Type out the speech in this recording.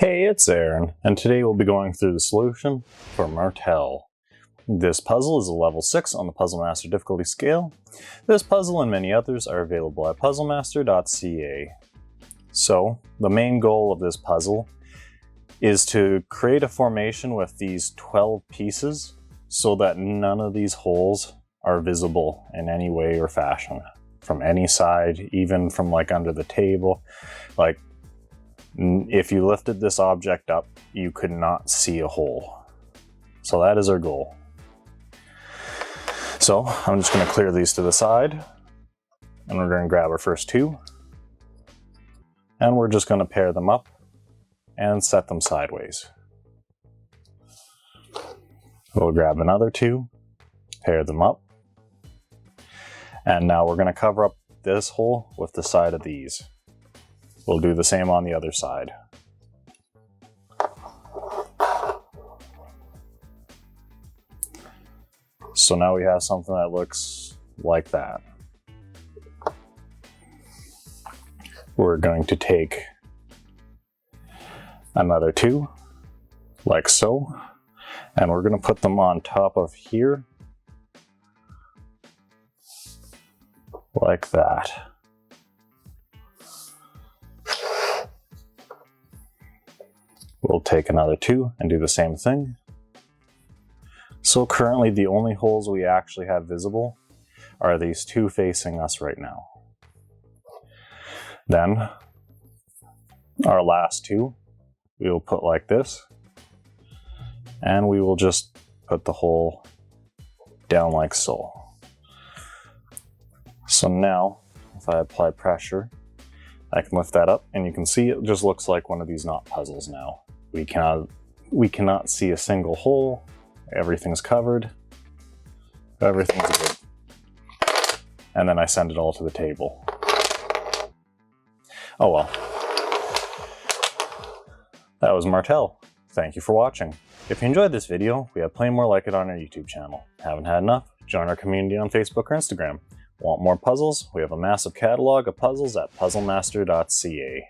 Hey, it's Aaron, and today we'll be going through the solution for Martel. This puzzle is a level 6 on the Puzzle Master difficulty scale. This puzzle and many others are available at puzzlemaster.ca. So, the main goal of this puzzle is to create a formation with these 12 pieces so that none of these holes are visible in any way or fashion. From any side, even from like under the table. Like, if you lifted this object up, you could not see a hole. So that is our goal. So I'm just going to clear these to the side, and we're going to grab our first two, and we're just going to pair them up and set them sideways. We'll grab another two, pair them up, and now we're going to cover up this hole with the side of these. We'll do the same on the other side. So now we have something that looks like that. We're going to take another two, like so, and we're going to put them on top of here, like that. We'll take another two and do the same thing. So currently the only holes we actually have visible are these two facing us right now. Then our last two we will put like this, and we will just put the hole down like so. So now if I apply pressure, I can lift that up and you can see it just looks like one of these knot puzzles now. We cannot see a single hole. Everything's covered. Everything's good. And then I send it all to the table. Oh well. That was Martel. Thank you for watching. If you enjoyed this video, we have plenty more like it on our YouTube channel. Haven't had enough? Join our community on Facebook or Instagram. Want more puzzles? We have a massive catalog of puzzles at puzzlemaster.ca.